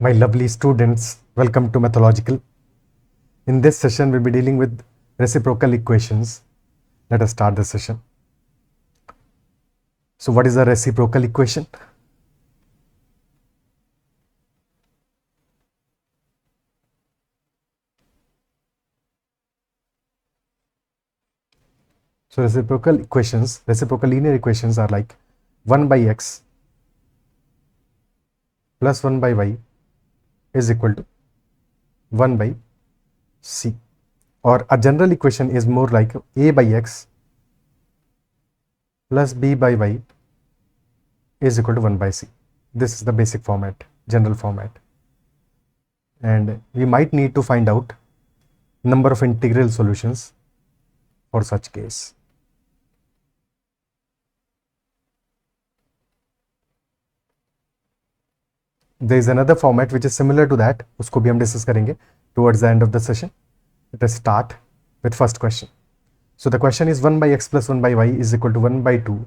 My lovely students, welcome to Mathological. In this session, we'll be dealing with reciprocal equations. Let us start the session. So what is a reciprocal equation? So reciprocal equations, reciprocal linear equations are like 1 by x plus 1 by y is equal to 1 by c. Or a general equation is more like a by x plus b by y is equal to 1 by c. This is the basic format, general format. And we might need to find out number of integral solutions for such case. There is another format which is similar to that. उसको भी हम discuss करेंगे towards the end of the session. Let us start with first question. So the question is 1 by x plus 1 by y is equal to 1 by 2.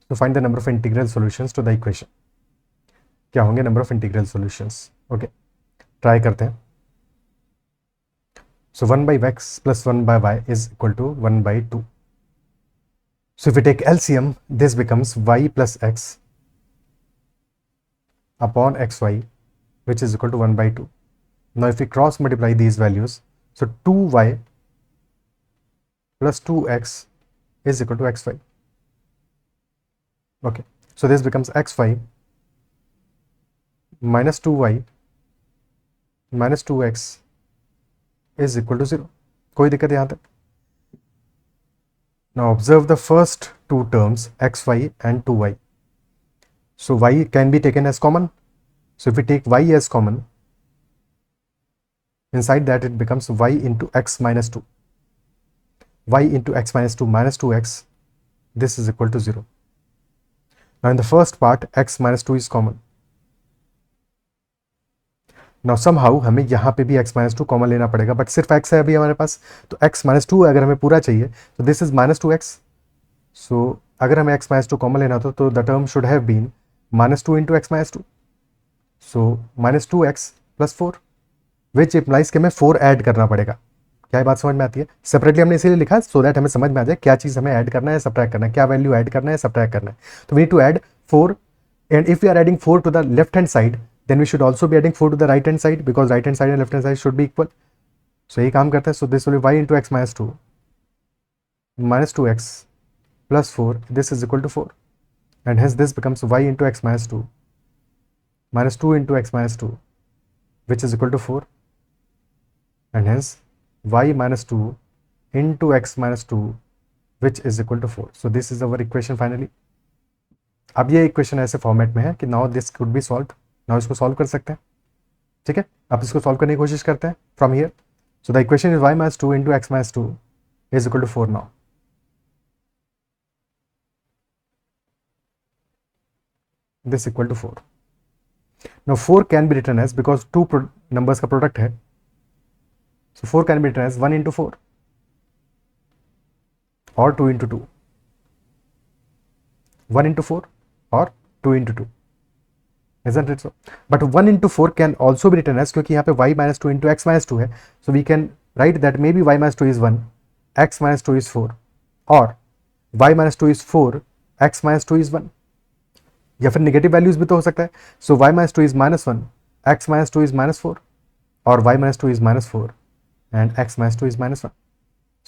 So find the number of integral solutions to the equation. क्या होंगे number of integral solutions? Okay, try करते हैं. So 1 by x plus 1 by y is equal to 1 by 2. So if we take LCM, this becomes y plus x upon xy, which is equal to 1 by 2. Now if we cross multiply these values, so 2y plus 2x is equal to xy. Okay, so this becomes xy minus 2y minus 2x is equal to 0. कोई दिक्कत यहाँ तक? Now observe the first two terms xy and 2y. So y can be taken as common. So if we take y as common, inside that it becomes y into x minus 2. Y into x minus 2 minus 2x, this is equal to 0. Now in the first part, x minus 2 is common. Now somehow हमें यहाँ पे भी x minus 2 common लेना पड़ेगा, but सिर्फ x है अभी हमारे पास, तो x minus 2 अगर हमें पूरा चाहिए तो this is minus 2x. So अगर हमें x minus 2 कॉमन लेना था तो the term should have been minus 2 into x minus 2. So minus 2x plus 4, which implies कि हमें 4 ऐड करना पड़ेगा. क्या ये बात समझ में आती है? सेपरेटली हमने इसीलिए लिखा सो दैट हमें समझ में आ जाए क्या चीज़ हमें ऐड करना है, सब्ट्रैक्ट करना है, क्या वैल्यू ऐड करना है, सब्ट्रैक्ट करना है. तो we need to add 4, and if we are adding 4 to the left hand side, then we should also be adding 4 to the right hand side, because right hand side and left hand side should be equal. So ये काम करता है. So this will be y into x minus 2 minus 2x plus 4, this is equal to 4, and hence this becomes y into x minus 2 minus 2 into x minus 2, which is equal to 4, and hence y minus 2 into x minus 2, which is equal to 4. So this is our equation finally. अब ये equation ऐसे format में है कि now this could be solve. Now इसको solve कर सकते हैं. ठीक है, आप इसको सॉल्व करने की कोशिश करते हैं from here. So the equation is y minus 2 into x minus 2 is equal to 4 now. This equal to 4. Now 4 can be written as, because two numbers का प्रोडक्ट है, so 4 can be written as 1 into 4 or 2 into 2. 1 into 4 or 2 into 2. Isn't it so? But 1 into 4 can also be written as, क्योंकि यहाँ पे y minus 2 into x minus 2 है, so we can write that maybe y minus 2 is 1, x minus 2 is 4, or y minus 2 is 4, x minus 2 is 1. या फिर negative values भी तो हो सकता है. सो y minus 2 is minus 1, x minus 2 is minus 4, or y minus 2 is minus 4 and x minus 2 is minus 1.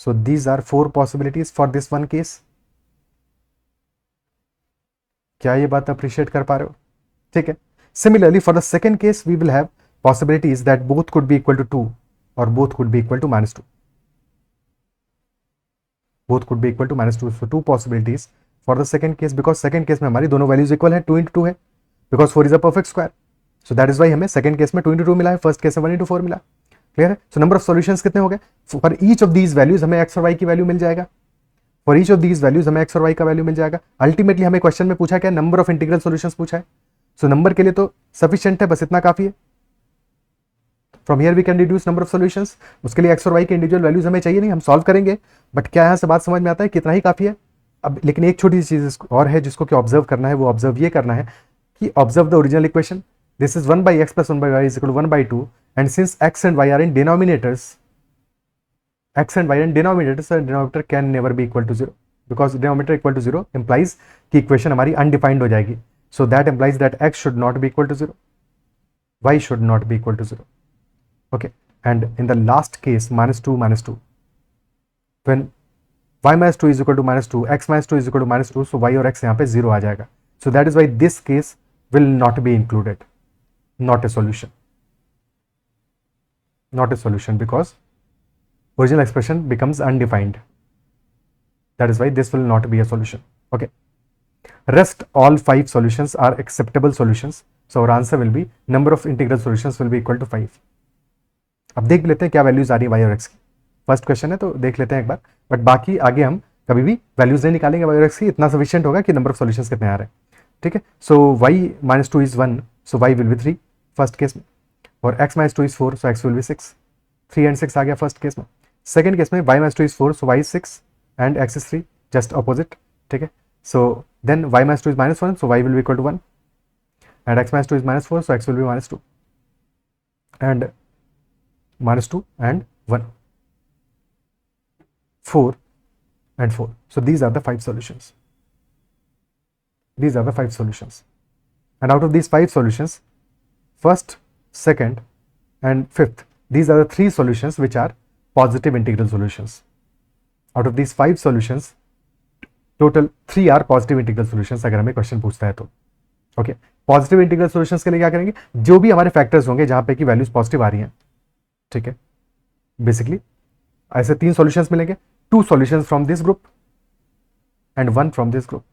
So these are 4 possibilities for this one case. क्या ये बात अप्रिशिएट कर पा रहे हो? ठीक है. Similarly for the second case we will have possibilities that both could be equal to 2 or both could be equal to minus 2. Both could be equal to minus 2. So 2 possibilities for the second case, because second case में हमारी दोनों values equal है, 2 into 2 है, because 4 is a perfect square. So that is why हमें second case में 2 into 2 मिला है, first case में 1 into 4 मिला. क्लियर है? So number of solutions कितने हो गए? For each of these values हमें x और y की वैल्यू मिल जाएगा. For each of these values हमें x और y का वैल्यू मिल जाएगा. अल्टीमेटली हमें क्वेश्चन में पूछा क्या? नंबर ऑफ इंटीग्रल सॉल्यूशंस पूछा है. सो नंबर के लिए तो सफिशिएंट है, बस इतना काफी है. From here we can reduce number of solutions. उसके लिए एक्स और वाई के इंडिविजुअल वैल्यूज हमें चाहिए नहीं, हम सॉल्व करेंगे. बट क्या यहाँ से बात समझ में आता है? कितना ही काफी है. अब लेकिन एक छोटी सी चीज और है जिसको कि ऑब्जर्व करना है, वो ऑब्जर्व ये करना है कि observe the original equation. this is 1 by x plus 1 by y is equal to 1 by 2, and since x and y are in denominators, x and y in denominators, so denominator can never be equal to 0, because denominator equal to 0 implies कि equation हमारी undefined हो जाएगी. So that implies that x should not be equal to 0, y should not be equal to 0. Okay, and in the last case, minus 2, when y minus 2 is equal to minus 2, x minus 2 is equal to minus 2, so y और x यहाँ पे 0 आ जाएगा. So that is why this case will not be included, not a solution, because original expression becomes undefined. That is why this will not be a solution. Okay, rest all 5 solutions are acceptable solutions. So our answer will be number of integral solutions will be equal to 5. अब देख लेते हैं क्या values आ रही है y और x की. First question है तो देख लेते हैं एक बार, बट बाकी आगे हम कभी भी वैल्यूज नहीं निकालेंगे y और x की, इतना सफिशिएंट होगा कि नंबर ऑफ सॉल्यूशंस कितने आ रहे हैं. ठीक है, सो y minus 2 is 1, so y will be 3 first case में, और x minus 2 is 4, so x will be 6. 3 and 6 आ गया फर्स्ट केस में. सेकेंड केस में y minus 2 is 4, so y is 6 and x is 3, just opposite. ठीक है, so then y minus 2 is minus 1, so y will be equal to 1, and x minus 2 is minus 4, so x will be minus 2, and minus 2 and 1, 4 and 4. So these are the 5 solutions. These are the 5 solutions. And out of these 5 solutions, first, second and fifth, these are the 3 solutions which are positive integral solutions. Out of these 5 solutions, total 3 are positive integral solutions अगर हमें question पूछता है तो. Okay, positive integral solutions के लिए क्या करेंगे, जो भी हमारे फैक्टर्स होंगे जहां पे की वैल्यूज पॉजिटिव आ रही हैं. ठीक है, बेसिकली ऐसे 3 सॉल्यूशंस मिलेंगे, 2 solutions from this group and 1 from this group.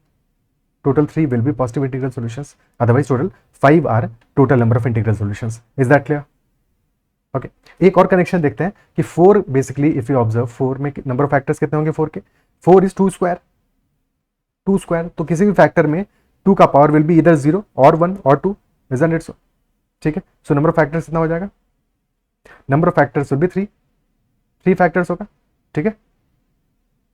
Total 3 will be positive integral solutions. Otherwise, total 5 are total number of integral solutions. Is that clear? Okay. एक और कनेक्शन देखते हैं कि 4 बेसिकली इफ यू ऑब्जर्व 4 में number of factors कितने होंगे 4 के. 4 is 2 square. 2 square तो किसी भी फैक्टर में 2 का पावर विल बी इधर 0 और 1 और 2. Isn't it so? ठीक है, सो नंबर ऑफ फैक्टर्स कितना हो जाएगा, number of factors will be 3 factors होगा. ठीक है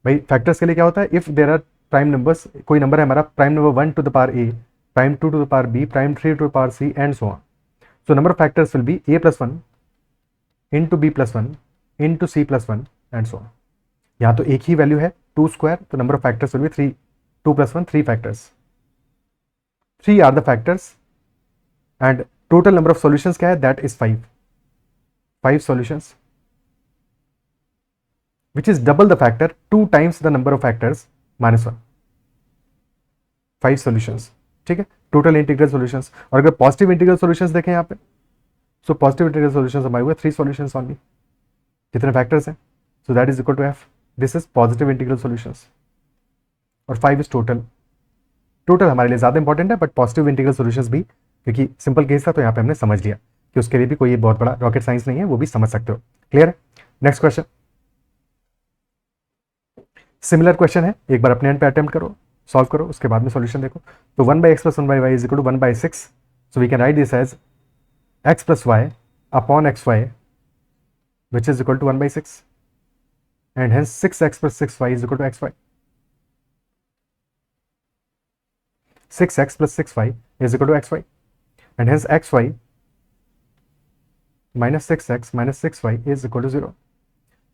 भाई, फैक्टर्स के लिए क्या होता है, if there are prime numbers, कोई नंबर है हमारा prime number 1 to the power a, prime 2 to the power b, prime 3 to the power c and so on. So number of factors will be a plus 1 into b plus 1 into c plus 1 and so on. यहाँ तो एक ही value है 2 square, तो number of factors will be 3. 2 plus 1 3 factors, 3 are the factors and total number of solutions क्या है, that is 5 solutions, which is double the factor 2 times the number of factors minus 1. 5 solutions. ठीक है, total integral solutions. और अगर positive integral solutions देखें यहाँ पे, so positive integral solutions हमारे हुए 3 सॉल्यूशंस ओनली. कितने फैक्टर्स हैं, so that is equal to f. This is positive integral solutions, और 5 इज टोटल हमारे लिए ज़्यादा इंपॉर्टेंट है, बट पॉजिटिव इंटीग्रल सॉल्यूशंस भी, क्योंकि सिंपल केस था तो यहाँ पे हमने समझ लिया कि उसके लिए भी कोई बहुत बड़ा रॉकेट साइंस नहीं है, वो भी समझ सकते हो. क्लियर है. नेक्स्ट क्वेश्चन, सिमिलर क्वेश्चन है, एक बार अपने एंड पे अटेम्प्ट करो, सॉल्व करो, उसके बाद में सॉल्यूशन देखो. तो 1 by x plus 1 by y is equal to 1 by 6. So we can write this as x plus y upon xy, which is equal to 1 by 6, and hence 6x plus 6y is equal to xy. 6x plus 6y is equal to xy, and hence xy minus 6x minus 6y is equal to 0.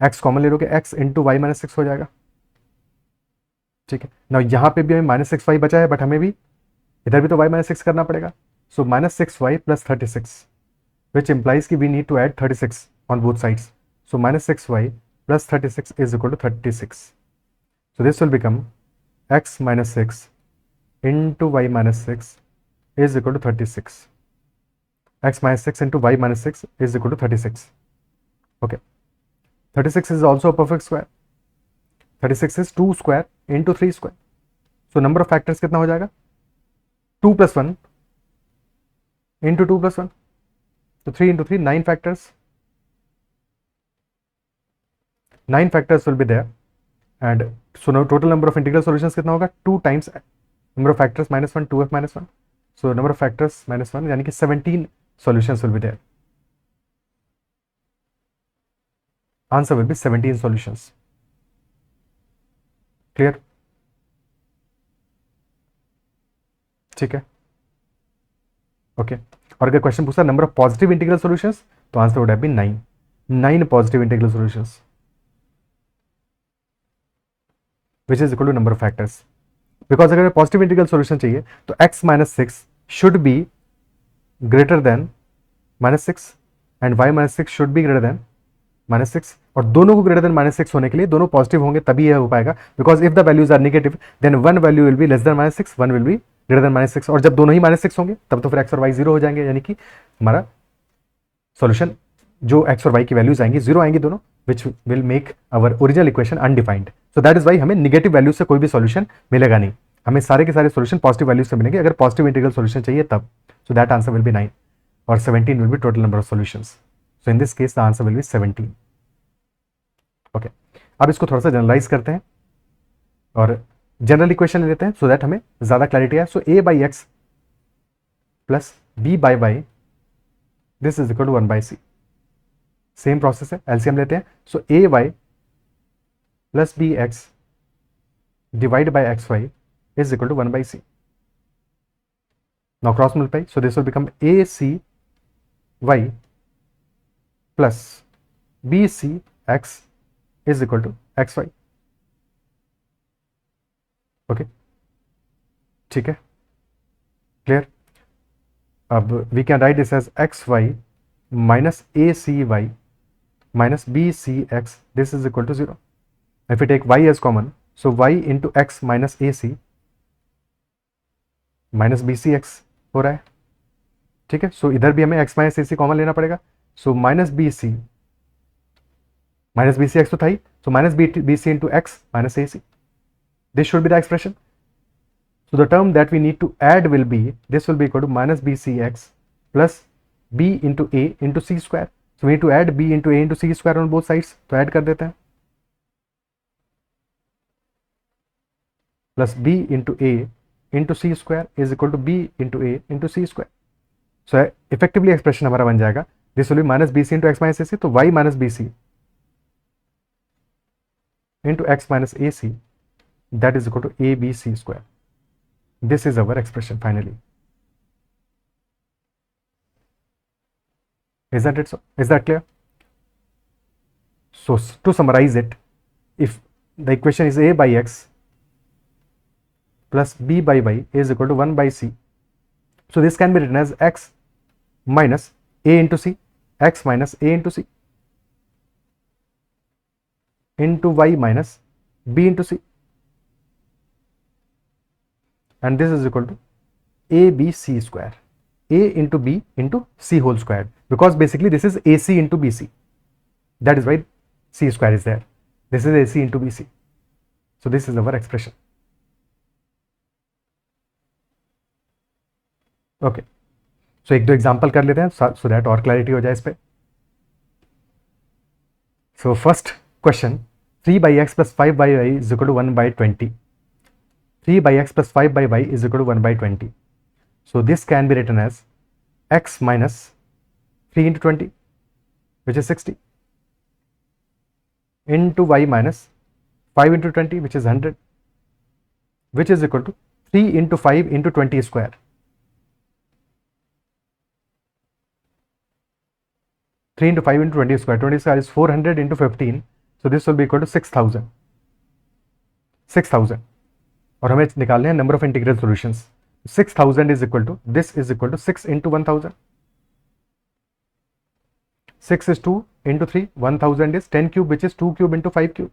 x common ले लोगे, x into y minus 6 हो जाएगा. ठीक है ना, यहाँ पे भी हमें माइनस 6y बचा है, बट हमें भी इधर भी तो y माइनस 6 करना पड़ेगा. So minus 6y plus 36, which implies कि we need to add 36 on both sides. So minus 6y plus 36 is equal to 36. So this will become x minus 6 into y minus 6 is equal to 36. x minus 6 into y minus 6 is equal to 36. Okay, 36 is also a perfect square. 36 is 2 square into 3 square. So number of factors कितना हो जाएगा, 2 plus 1 into 2 plus 1. So 3 into 3, 9 factors. 9 factors will be there. And so now total number of integral solutions कितना होगा, 2 times number of factors minus 1, 2f minus 1. So number of factors minus 1, यानी कि 17 solutions will be there. Answer will be 17 solutions. Clear? ठीक है, okay. और अगर question पूछता number of positive integral solutions तो answer would have been 9 positive integral solutions which is equal to number of factors. Because अगर positive integral solution चाहिए तो x minus 6 should be greater than -6 and y minus 6 should be greater than -6, और दोनों को greater than -6 होने के लिए दोनों पॉजिटिव होंगे तभी यह हो पाएगा। Because if the values are negative then one value will be less than -6, one will be greater than -6, और जब दोनों ही -6 होंगे तब तो फिर x और y 0 हो जाएंगे, यानी कि हमारा सॉल्यूशन जो x और y की वैल्यूज आएंगी 0 आएंगी दोनों, which will make our original equation undefined. So that is why हमें निगेटिव वैल्यू से कोई भी सॉल्यूशन मिलेगा नहीं, हमें सारे के सारे सॉल्यूशन पॉजिटिव वैल्यू से मिलेंगे अगर पॉजिटिव इंटीग्रल सॉल्यूशन चाहिए तब। So that answer will be 9 और 17 will be total number of solutions. So in this case the answer will be 17। Okay, अब इसको थोड़ा सा जनरलाइज करते हैं और जनरल इक्वेशन ले लेते हैं सो दैट हमें ज्यादा क्लैरिटी है। So a by x plus b by y this is equal to 1 by c. Same process है, एलसीएम लेते हैं। So a y plus b x divide by x y is equal to 1 by c. Now cross multiply, so this will become ac y plus bc x is equal to xy. Okay, ठीक है, clear? अब we can write this as xy minus acy minus bcx, this is equal to 0. If we take y as common, so y into x minus ac minus b c x हो रहा है, ठीक है। So इधर भी हमें x minus a c common लेना पड़ेगा। So minus b c x तो था ही, so minus b c into x minus a c, this should be the expression. So the term that we need to add will be this will be equal to minus b c x plus b into a into c square. So we need to add b into a into c square on both sides, तो add कर देते हैं। Plus b into a into c square is equal to b into a into c square. So effectively expression हमारा बन जाएगा this will be minus b c into x minus a c, तो y minus b c into x minus a c that is equal to a B C square. This is our expression finally. Is that it? So, is that clear? So to summarize it, if the equation is a by x plus b by y is equal to 1 by c, so this can be written as x minus a into c, x minus a into c into y minus b into c, and this is equal to a b c square, a into b into c whole squared, because basically this is ac into bc, that is why c square is there. This is ac into bc, so this is our expression. Okay, so एक दो example कर लेते हैं so that और clarity हो जाए इस पे। So first question, 3 by x plus 5 by y is equal to 1 by 20. 3 by x plus 5 by y is equal to 1 by 20. So this can be written as x minus 3 into 20, which is 60, into y minus 5 into 20, which is 100, which is equal to 3 into 5 into 20 square. 3 into 5 into 20 square. 20 square is 400 into 15. So this will be equal to 6000. 6000. और हमें निकालने हैं number of integral solutions. 6000 is equal to, this is equal to 6 into 1000. 6 is 2 into 3. 1000 is 10 cube, which is 2 cube into 5 cube.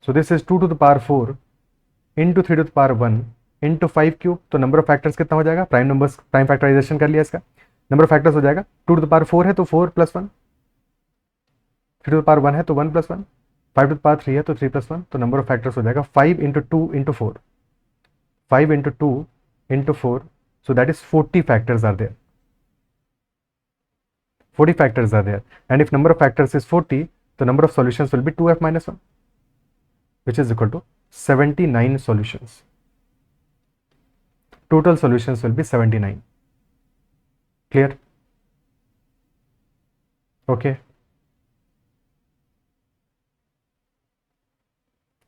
So this is 2 to the power 4 into 3 to the power 1 into 5 cube. तो number of factors कितना हो जाएगा? Prime numbers, prime factorisation कर लिया इसका, number of factors हो जाएगा 2 to the power 4 है तो 4 plus 1, 3 to the power 1 है तो 1 plus 1, 5 to the power 3 है तो 3 plus 1, तो नंबर ऑफ फैक्टर्स हो जाएगा 5 into 2 into 4, 5 into 2 into 4, so that is 40 factors are there. 40 factors are there, and if number of factors is 40, the number of solutions will be 2f minus 1, which is equal to 79 solutions. Total solutions will be 79. Clear? Okay.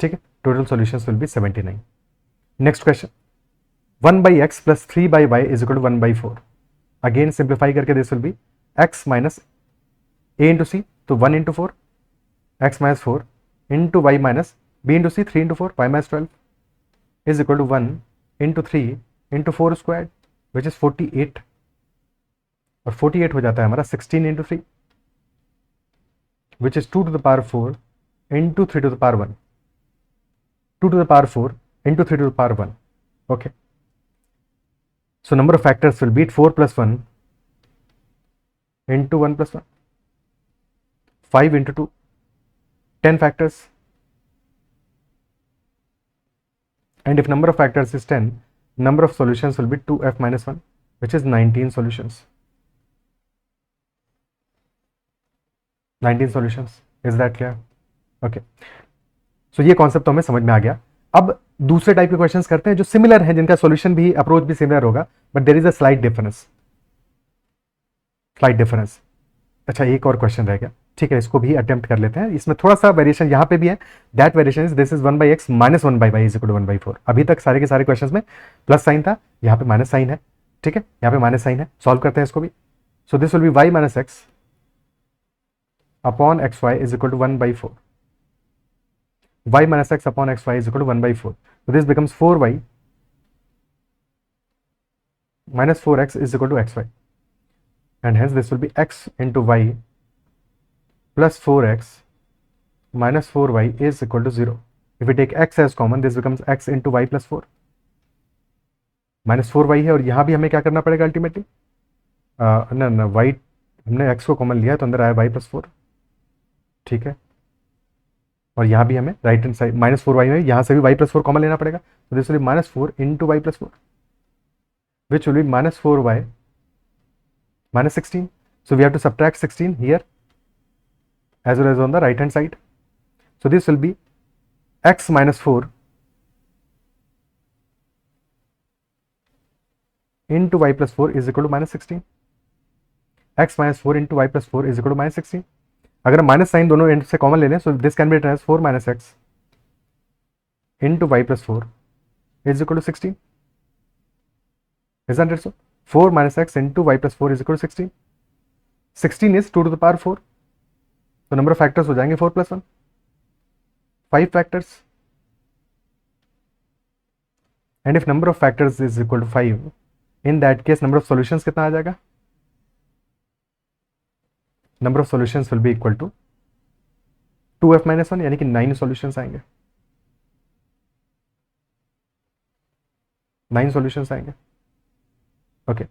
ठीक है, total solutions will be 79. Next question, 1 by x plus 3 by y is equal to 1 by 4. Again simplify करके this will be x minus a into c, तो 1 into 4 x minus 4 into y minus b into c, 3 into 4 y minus 12 is equal to 1 into 3 into 4 square which is 48, और 48 हो जाता है हमारा 16 into 3 which is 2 to the power 4 into 3 to the power 1, 2 to the power 4 into 3 to the power 1. Okay. So number of factors will be 4 plus 1 into 1 plus 1. 5 into 2. 10 factors. And if number of factors is 10, number of solutions will be 2f minus 1, which is 19 solutions. 19 solutions. Is that clear? Okay. सो ये concept तो हमें समझ में आ गया। अब दूसरे type के questions करते हैं जो सिमिलर हैं, जिनका सॉल्यूशन भी, अप्रोच भी सिमिलर होगा, but there is a slight difference. Slight difference. अच्छा, एक और क्वेश्चन रह गया, ठीक है, इसको भी अटेम्प्ट कर लेते हैं। इसमें थोड़ा सा वेरिएशन यहाँ पे भी है। That variation is this is 1/x minus 1/y is equal to 1/4। अभी तक सारे के सारे क्वेश्चंस में प्लस साइन था, यहाँ पे माइनस साइन है, ठीक है, यहाँ पे माइनस साइन है। सॉल्व करते हैं इसको भी। So this will be y minus x upon xy is equal to 1/4। y minus x upon xy is equal to 1/4. So this becomes 4y minus 4x is equal to xy, and hence this will be x into y plus 4x minus 4y is equal to 0. If we take x as common, this becomes x into y plus 4 minus 4y है, और यहाँ भी हमें क्या करना पड़ेगा ultimately, ना y हमने x को कॉमन लिया है तो अंदर आया y plus 4, ठीक है, और यहाँ भी हमें right hand side minus 4y में यहाँ से भी y प्लस 4 कॉमन लेना पड़ेगा। तो this will be minus 4 into y plus 4 which will be minus 4y minus 16. So we have to subtract 16 here as well as on the right hand side. So this will be x minus 4 into y plus 4 is equal to minus 16. x minus 4 into y plus 4 is equal to minus 16. अगर minus sign दोनों end से common ले लें, so this can be written as 4 minus x into y plus 4 is equal to 16. Isn't it so? 4 minus x into y plus 4 is equal to 16. 16 is 2 to the power 4. तो number of factors हो जाएंगे 4 plus 1, 5 factors. And if number of factors is equal to 5, in that case number of solutions कितना आ जाएगा? Number of solutions will be equal to 2f minus 1, यानी कि 9 solutions आएंगे. 9 solutions आएंगे. ओके,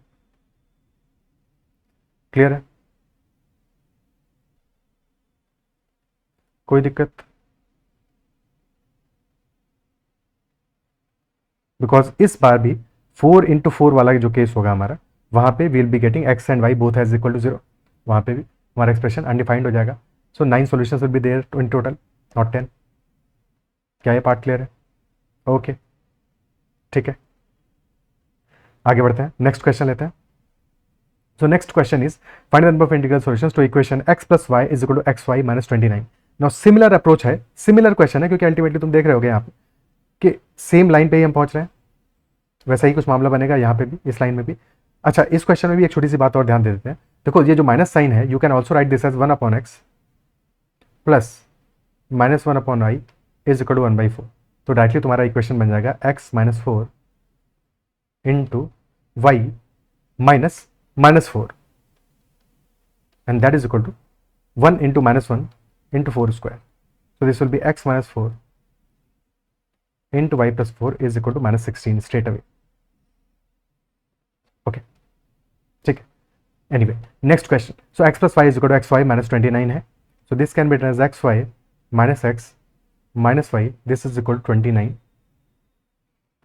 क्लियर है? कोई दिक्कत? बिकॉज इस बार भी 4 इंटू 4 वाला जो केस होगा हमारा, वहां पे will be getting x and y both as equal to 0. वहां पे भी हमारा एक्सप्रेशन अनडिफाइंड हो जाएगा. So 9 solutions will be there in total, not 10. क्या ये पार्ट क्लियर है? ओके, ठीक है, आगे बढ़ते हैं. नेक्स्ट क्वेश्चन लेते हैं. So next question is find the number of integral solutions to equation x plus y is equal to x y minus 29. Now similar approach है, सिमिलर क्वेश्चन है, क्योंकि अल्टीमेटली तुम देख रहे होगे यहाँ पे कि सेम लाइन पे ही हम पहुंच रहे हैं. वैसा ही कुछ मामला बनेगा यहाँ पे भी, इस लाइन में भी. अच्छा, इस क्वेश्चन में भी एक छोटी सी बात और ध्यान दे देते हैं. देखो, ये जो माइनस साइन है, you can also write this as 1 upon x plus minus 1 upon y is equal to 1/4. तो डायरेक्टली तुम्हारा इक्वेशन बन जाएगा x minus 4 into y minus minus 4, and that is equal to 1 into minus 1 into 4 square. So this will be x minus 4 into y plus 4 is equal to minus 16 straight away. Okay, ठीक है. Anyway, next question. So x plus y is equal to xy minus 29 है. So this can be written as xy minus x minus y. This is equal to 29.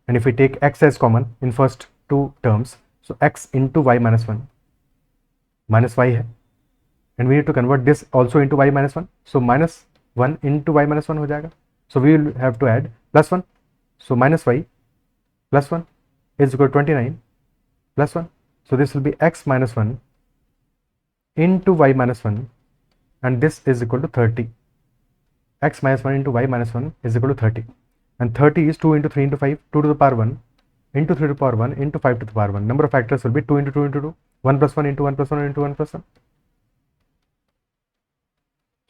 And if we take x as common in first two terms, so x into y minus 1 minus y है. And we need to convert this also into y minus 1. So minus 1 into y minus 1 हो जाएगा. So we will have to add plus 1. So minus y plus 1 is equal to 29 plus 1. So this will be x minus 1 into y minus 1, and this is equal to 30. X minus 1 into y minus 1 is equal to 30. And 30 is 2 into 3 into 5, 2 to the power 1 into 3 to the power 1 into 5 to the power 1. Number of factors will be 2 into 2 into 2, 1 plus 1 into 1 plus 1 into 1 plus 1.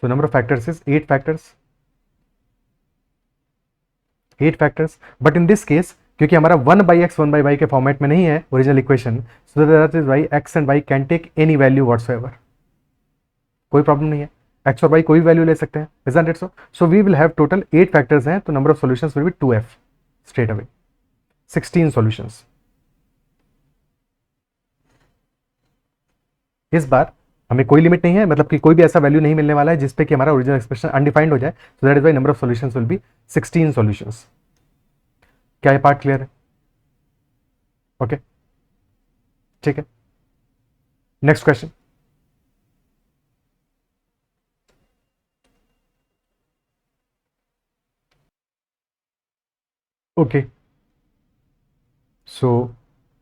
So number of factors is 8 factors. 8 factors. But in this case, क्योंकि हमारा 1 by x 1 by y के format में नहीं है original equation, so that is why x and y can take any value whatsoever. कोई problem नहीं है, x और y कोई भी वैल्यू ले सकते हैं. Isn't it so? So we will have total 8 factors हैं, तो number of solutions will be 2f straight away. 16 solutions. इस बार हमें कोई लिमिट नहीं है, मतलब कि कोई भी ऐसा वैल्यू नहीं मिलने वाला है जिसपे कि हमारा ओरिजिनल एक्सप्रेशन अनडिफाइंड हो जाए. So that is why number of solutions will be 16 solutions. क्या ये पार्ट क्लियर है? ओके, ठीक है. Next question. Okay, so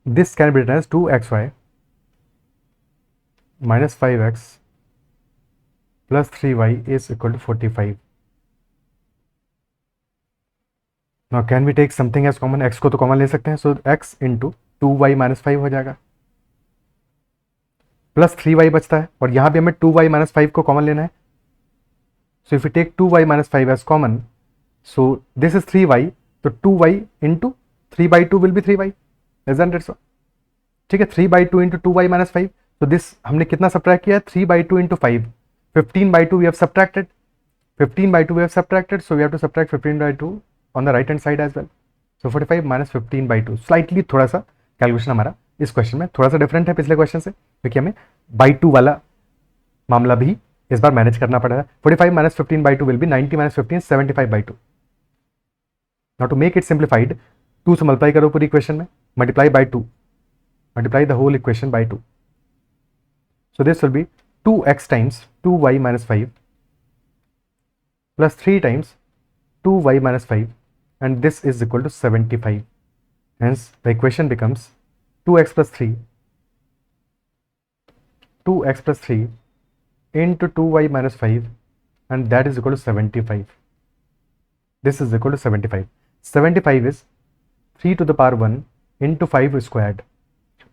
this can be written as 2xy minus 5x plus 3y is equal to 45. Now can we take something as common? x को तो common ले सकते हैं, so x into 2y minus 5 हो जाएगा, plus 3y बचता है, और यहाँ भी हमें 2y minus 5 को कॉमन लेना है. So if we take 2y minus 5 as common, so this is 3y, तो 2y into 3 by 2 will be 3y. Isn't it so? ठीक है, 3 by 2 into 2y minus 5. तो दिस हमने कितना सब्ट्रैक्ट किया है? 3 by 2 into 5. 15 by 2 we have subtracted. 15 by 2 we have subtracted, so we have to subtract 15 by 2 on the right hand side as well. So 45 minus 15 by 2. Slightly थोड़ा सा calculation हमारा इस question में थोड़ा सा डिफरेंट है पिछले क्वेश्चन से, क्योंकि हमें by 2 वाला मामला भी इस बार मैनेज करना पड़ रहा है. 45 minus 15 by 2 will be 90 minus 15 75 by 2. Now to make it simplified, 2 से मल्टीप्लाई करो पूरी इक्वेशन में, multiply by 2, multiply the whole equation by 2. So this will be 2x times 2y minus 5 plus 3 times 2y minus 5, and this is equal to 75. Hence the equation becomes 2x plus 3 into 2y minus 5, and that is equal to 75. This is equal to 75. 75 is 3 to the power 1 into 5 squared.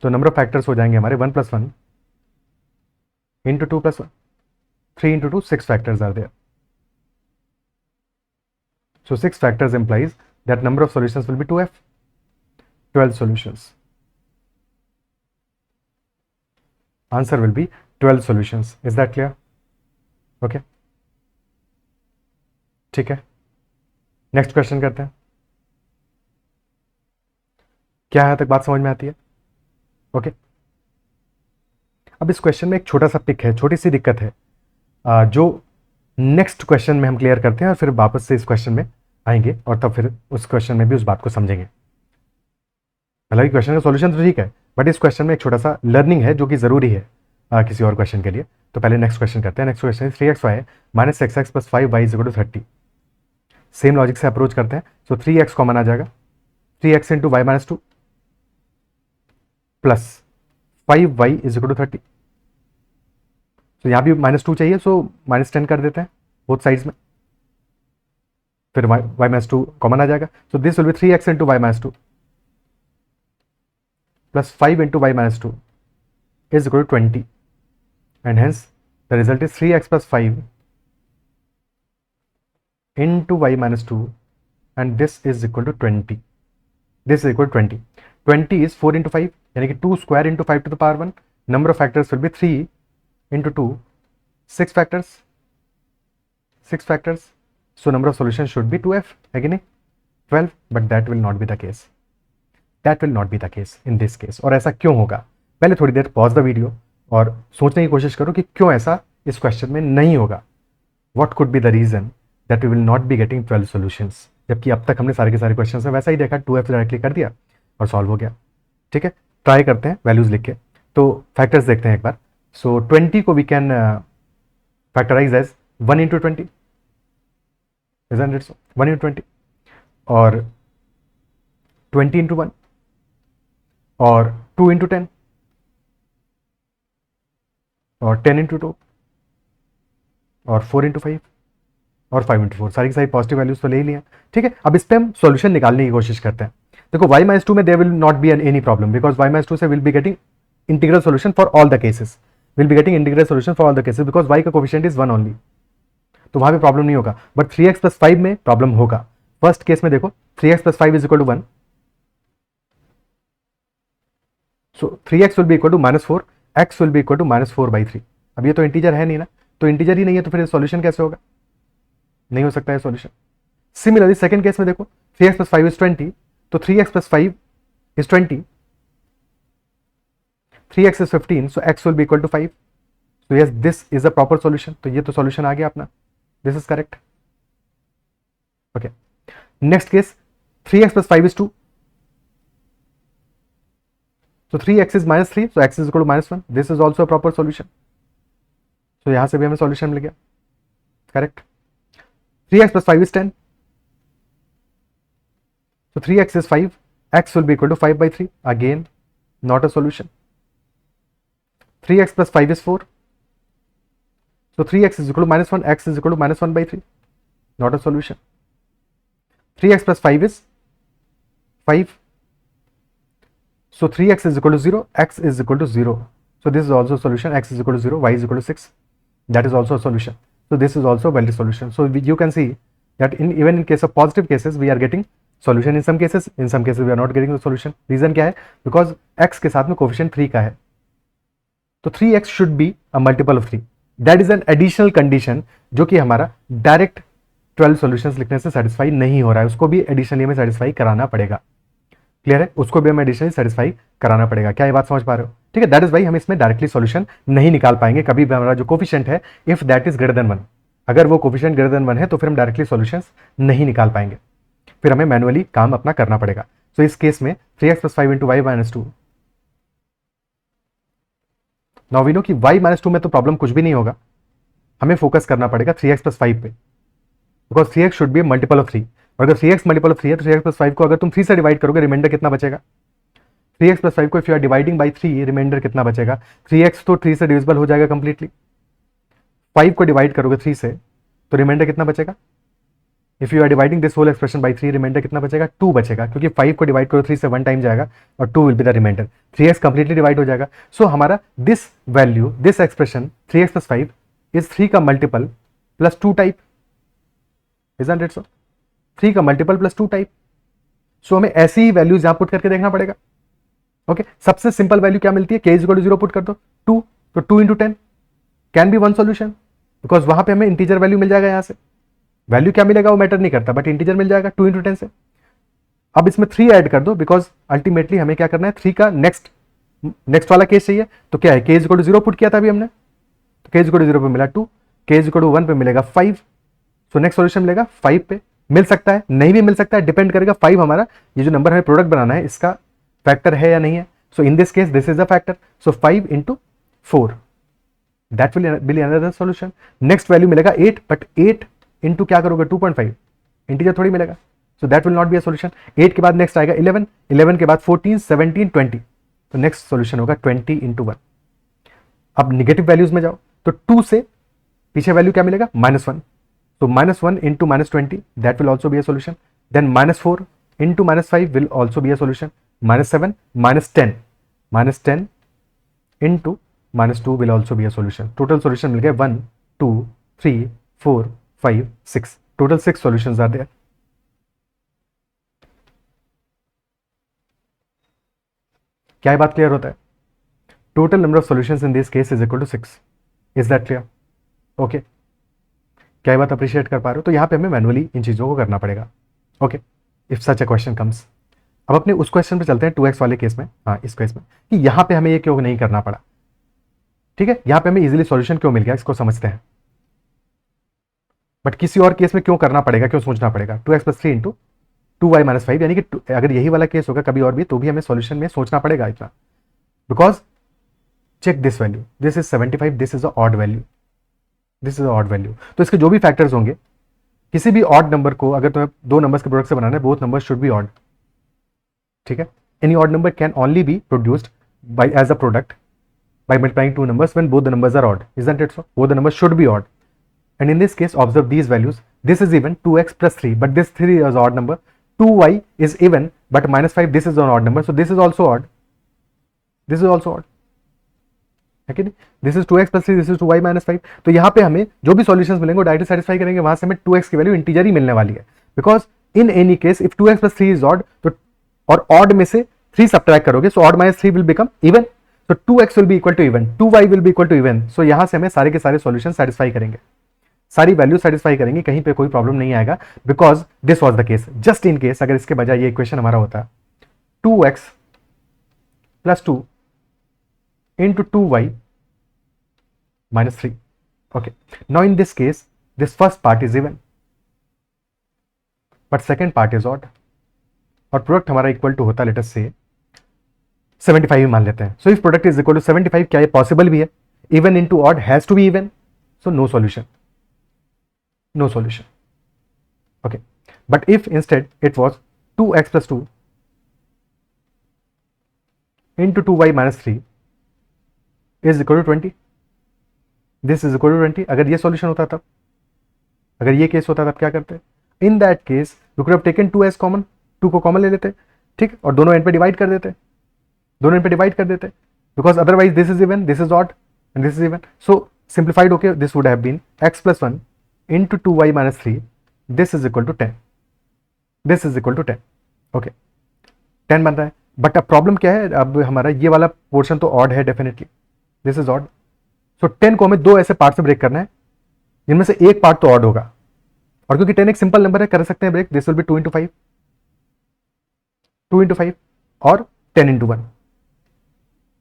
तो number of factors हो जाएंगे हमारे 1 plus 1 into 2 plus 1, 3 into 2, 6 factors are there. So 6 factors implies that number of solutions will be 2f, 12 solutions. Answer will be 12 solutions. Is that clear? Okay. ठीक है, next question करते हैं. क्या यहाँ तक बात समझ में आती है? ओके. अब इस क्वेश्चन में एक छोटा सा पिक है, छोटी सी दिक्कत है, जो नेक्स्ट क्वेश्चन में हम क्लियर करते हैं, और फिर वापस से इस क्वेश्चन में आएंगे, और तब फिर उस क्वेश्चन में भी उस बात को समझेंगे. हालांकि क्वेश्चन का सॉल्यूशन तो ठीक है, बट इस क्वेश्चन में एक छोटा सा लर्निंग है जो कि ज़रूरी है किसी और क्वेश्चन के लिए. तो पहले नेक्स्ट क्वेश्चन करते हैं. नेक्स्ट क्वेश्चन है 3xy minus xx plus 5y is equal to 30. Same logic से अप्रोच करते हैं. सो 3x कॉमन आ जाएगा, 3x into y minus 2 plus 5y is equal to 30. तो यहाँ भी -2 चाहिए, सो -10 कर देते हैं बोथ साइड्स में, फिर y minus 2 कॉमन आ जाएगा. सो this will B 3x into y minus 2 plus 5 into y minus 2 is equal to 20, and hence the result is 3x plus 5 into y minus 2, and this is equal to 20. This is equal to 20. 20 is 4 into 5, यानी कि 2 square into 5 to the power 1. Number of factors will be 3 into 2, 6 factors. 6 factors. So number of solutions should be 2f, है कि नहीं? 12, but that will not be the case. That will not be the case in this case. और ऐसा क्यों होगा? पहले थोड़ी देर pause the video और सोचने की कोशिश करो कि क्यों ऐसा इस क्वेश्चन में नहीं होगा. What could be the reason that we will not be getting 12 solutions? जबकि अब तक हमने सारे के सारे क्वेश्चन में वैसा ही देखा, 2f डायरेक्टली कर दिया और सॉल्व हो गया. ठीक है, ट्राई करते हैं वैल्यूज लिख के. तो फैक्टर्स देखते हैं एक बार. सो 20 को we can factorize as 1 into 20, isn't it so? 1 into 20, और 20 into 1, और 2 into 10, और 10 into 2, और 4 into 5, और 5 into 4. सारी की सारी पॉजिटिव वैल्यूज तो ले ही लिया. ठीक है, अब इस पर हम सॉल्यूशन निकालने की कोशिश करते हैं. देखो y minus 2 में there will not be any problem, because y minus 2 से will be getting integral solution for all the cases. We'll be getting integral solution for all the cases because y का coefficient is 1 only, तो वहां पे problem नहीं होगा. But 3x plus 5 में problem होगा. First case में देखो 3x plus 5 is equal to 1, so 3x will be equal to -4, x will be equal to -4/3. अब ये तो इंटीजर है नहीं ना, तो इंटीजर ही नहीं है तो फिर सॉल्यूशन कैसे होगा, नहीं हो सकता है सॉल्यूशन. सिमिलरली सेकंड केस में देखो 3x प्लस 5 इज 20, तो 3x plus 5 is 20, 3x is 15, so x will be equal to 5. So yes, this is a proper solution. तो ये तो solution आ गया अपना. This is correct. Okay. Next case, 3x plus 5 is 2. So 3x is -3, so x is equal to -1. This is also a proper solution. So यहाँ से भी हमें solution मिल गया. Correct. 3x plus 5 is 10. So 3x is 5. X will be equal to 5/3. Again, not a solution. 3x plus 5 is 4. So 3x is equal to -1, x is equal to -1/3. Not a solution. 3x plus 5 is 5. So 3x is equal to 0, x is equal to 0. So this is also a solution. X is equal to 0, y is equal to 6. That is also a solution. So this is also a valid solution. So you can see that even in case of positive cases, we are getting solution in some cases. In some cases, we are not getting the solution. Reason क्या है? Because x के साथ में coefficient 3 का है. तो 3x should be a multiple of 3. That is an additional condition जो कि हमारा डायरेक्ट 12 सॉल्यूशंस लिखने से सेटिस्फाई नहीं हो रहा है, उसको भी एडिशनली हमें सेटिस्फाई कराना पड़ेगा. क्लियर है? उसको भी हमें एडिशनली सेटिस्फाई कराना पड़ेगा. क्या ये बात समझ पा रहे हो? ठीक है. दैट इज वाई हम इसमें डायरेक्टली सॉल्यूशन नहीं निकाल पाएंगे कभी भी. हमारा जो कोफिशिएंट है if that is greater than 1, अगर वो कोफिशिएंट ग्रेटर देन 1 है तो फिर हम डायरेक्टली सॉल्यूशंस नहीं निकाल पाएंगे, फिर हमें मैनुअली काम अपना करना पड़ेगा. सो इस केस में 3x plus 5 into y minus 2. Now we know कि y minus 2 में तो प्रॉब्लम कुछ भी नहीं होगा, हमें फोकस करना पड़ेगा 3x plus 5 पे, because 3x should be multiple of 3. और अगर 3x मल्टीपल ऑफ 3 है तो 3x plus 5 को अगर तुम 3 से डिवाइड करोगे रिमाइंडर कितना बचेगा? 3x plus 5 को if you are dividing by 3 remainder कितना बचेगा? 3x तो 3 से डिविजिबल हो जाएगा कंप्लीटली. 5 को डिवाइड करोगे 3 से तो रिमाइंडर कितना बचेगा? If you are dividing this whole expression by 3 remainder कितना बचेगा? 2 बचेगा, क्योंकि 5 को डिवाइड करो 3 से 1 टाइम जाएगा और 2 will be the remainder. 3x completely divide हो जाएगा. सो हमारा this value, this expression 3x plus 5 is 3 का multiple plus 2 type. Isn't it so? 3 का मल्टीपल प्लस 2 टाइप. सो हमें ऐसी ही वैल्यूज यहां पुट करके देखना पड़ेगा. ओके, सबसे सिंपल वैल्यू क्या मिलती है? k इक्वल टू 0 पुट कर दो, 2, तो 2 into 10 can be one solution, because वहां पे हमें इंटीजर वैल्यू मिल जाएगा. यहां से वैल्यू क्या मिलेगा वो मैटर नहीं करता, बट इंटीजर मिल जाएगा 2 इंटू 10 से. अब इसमें 3 ऐड कर दो, बिकॉज अल्टीमेटली हमें क्या करना है, 3 का नेक्स्ट वाला केस चाहिए. तो क्या है, k इक्वल टू 0 पुट किया था अभी हमने, तो k इक्वल टू 0 पे मिला 2, k इक्वल टू 1 पे मिलेगा 5. सो नेक्स्ट सॉल्यूशन मिलेगा 5 पे. मिल सकता है, नहीं भी मिल सकता है, डिपेंड करेगा 5 हमारा ये जो नंबर हमें प्रोडक्ट बनाना है इसका फैक्टर है या नहीं है. So in this case this is a factor. So 5 into 4 that will be another solution. Next value मिलेगा 8, बट 8 इंटू क्या करोगे 2.5, इंटीजर थोड़ी मिलेगा. So that will not B a solution. 8 के बाद नेक्स्ट आएगा 11, 11 के बाद 14, 17, 20. तो नेक्स्ट सॉल्यूशन होगा 20 इंटू 1. अब निगेटिव वैल्यूज में जाओ तो 2 से पीछे वैल्यू क्या मिलेगा? -1. तो -1 into -20 that will also be a solution. Then -4 into -5 will also be a solution. -7, -10 into -2 will also be a solution. Total solution मिल गए 1, 2, 3, 4, 5, 6. Total 6 solutions are there. क्या ये बात क्लियर होता है? Total number of solutions in this case is equal to 6. Is that clear? Okay, क्या ये बात अप्रिशिएट कर पा रहे हो? तो यहां पे हमें मैनुअली इन चीजों को करना पड़ेगा. Okay, if such a question comes. अब अपने उस क्वेश्चन पे चलते हैं 2x वाले केस में. हाँ, इस केस में कि यहां पे हमें ये क्यों नहीं करना पड़ा. ठीक है, यहां पे हमें इजीली सॉल्यूशन क्यों मिल गया इसको समझते हैं, बट किसी और केस में क्यों करना पड़ेगा, क्यों सोचना पड़ेगा? 2x plus 3 into 2y minus 5, यानी कि अगर यही वाला केस होगा कभी और भी तो भी हमें सॉल्यूशन में सोचना पड़ेगा इतना, because check this value, this is 75, this is a odd value, this is a odd value. तो इसके जो भी फैक्टर्स होंगे, किसी भी ऑड नंबर को अगर तुम्हें दो नंबर्स के प्रोडक्ट से बनाना है, both number should be odd. ठीक है, any odd number can only be produced by as a product by multiplying two numbers when both the numbers are odd. Isn't it so? Both the numbers should be odd. And in this case, observe these values. This is even 2x plus 3, but this 3 is odd number. 2y is even, but -5, this is an odd number. So this is also odd. This is also odd. है कि नहीं, this is 2x plus 3, this is 2y minus 5। तो यहाँ पे हमें जो भी solutions मिलेंगे वो डायरेक्टली सेटिस्फाई करेंगे, वहां से हमें 2x की वैल्यू इंटीजर ही मिलने वाली है, because in any case if 2x plus 3 is odd, तो और ऑड में से 3 सब्ट्रैक्ट करोगे, so odd minus 3 will become even, तो 2x will be equal to even, 2y will be equal to even. So यहां से हमें सारे के सारे सॉल्यूशन सेटिस्फाई करेंगे, सारी वैल्यू सेटिस्फाई करेंगे, कहीं पे कोई प्रॉब्लम नहीं आएगा, because this was the case. Just in case अगर इसके बजाय ये इक्वेशन हमारा होता 2x plus 2 into 2y minus 3, okay, now in this case this first part is even but second part is odd, और प्रोडक्ट हमारा इक्वल टू होता let us से 75 ही मान लेते हैं। So if product is equal to 75, क्या ये पॉसिबल भी है? Even into odd has to be even, so no solution, no solution, okay, but if instead it was 2x plus 2 into 2y minus 3 is equal to 20, this is equal to 20, अगर ये solution होता तब, अगर ये case होता तब क्या करते? In that case we could have taken 2s common, 2 को कॉमन ले लेते, ठीक, और दोनों एंड पे डिवाइड कर देते, दोनों एंड पे डिवाइड कर देते, because otherwise this is even, this is odd and this is even, so simplified होके this would have been x plus 1 into 2y minus 3, this is equal to 10, this is equal to 10, okay, 10 बन रहा है, but अब problem क्या है, अब हमारा ये वाला पोर्शन तो ऑड है डेफिनेटली, दिस इज ऑड, सो 10 को हमें दो ऐसे पार्ट में ब्रेक करना है जिनमें से एक पार्ट तो ऑड होगा, और क्योंकि 10 एक सिंपल नंबर है कर सकते हैं break, this will be 2 into 5, 2 into 5 और 10 into 1,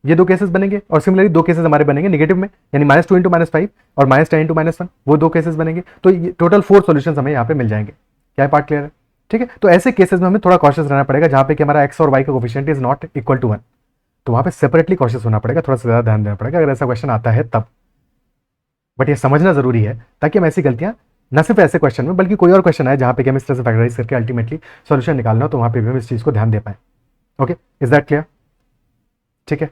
ये दो केसेस बनेंगे, और सिमिलरली दो केसेस हमारे बनेंगे नेगेटिव में, यानी -2 into -5 और -10 into -1, वो दो केसेस बनेंगे, तो ये टोटल 4 सॉल्यूशंस हमें यहाँ पे मिल जाएंगे। क्या है, पार्ट क्लियर है? ठीक है, तो ऐसे केसेस में हमें थोड़ा कॉशियस रहना पड़ेगा, जहाँ पे कि हमारा x और y का coefficient is not equal to 1, तो वहाँ पे सेपरेटली कॉशियस होना पड़ेगा, थोड़ा सा ज़्यादा ध्यान देना पड़ेगा अगर ऐसा क्वेश्चन आता है तब, बट ये समझना जरूरी है ताकि हम ऐसी गलतियाँ न सिर्फ ऐसे क्वेश्चन में बल्कि कोई और क्वेश्चन आए जहाँ पे कि हम इस तरह से फैक्टराइज करके अल्टीमेटली सॉल्यूशन निकालना हो, तो वहाँ पे भी हम इस चीज़ को ध्यान दे पाए। Okay, is that clear? ठीक है,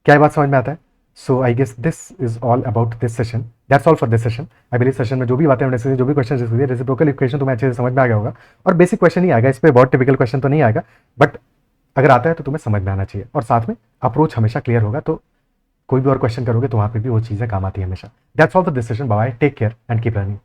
क्या बात समझ में आता है? So I guess this is all about this session, that's all for this session. I believe session में जो भी बातें हमने जो भी क्वेश्चन डिस्कस किए, रेसिप्रोकल इक्वेशन तुम्हें अच्छे से समझ में आ गया होगा, और बेसिक क्वेश्चन ही आएगा, इस पर बहुत टिपिकल क्वेश्चन तो नहीं आएगा, बट अगर आता है तो तुम्हें समझ में आना चाहिए, और साथ में अप्रोच हमेशा क्लियर होगा, तो कोई भी और क्वेश्चन करोगे तो वहाँ पे भी वो चीज़ें काम आती है हमेशा। That's all for this session, bye, take care and keep learning.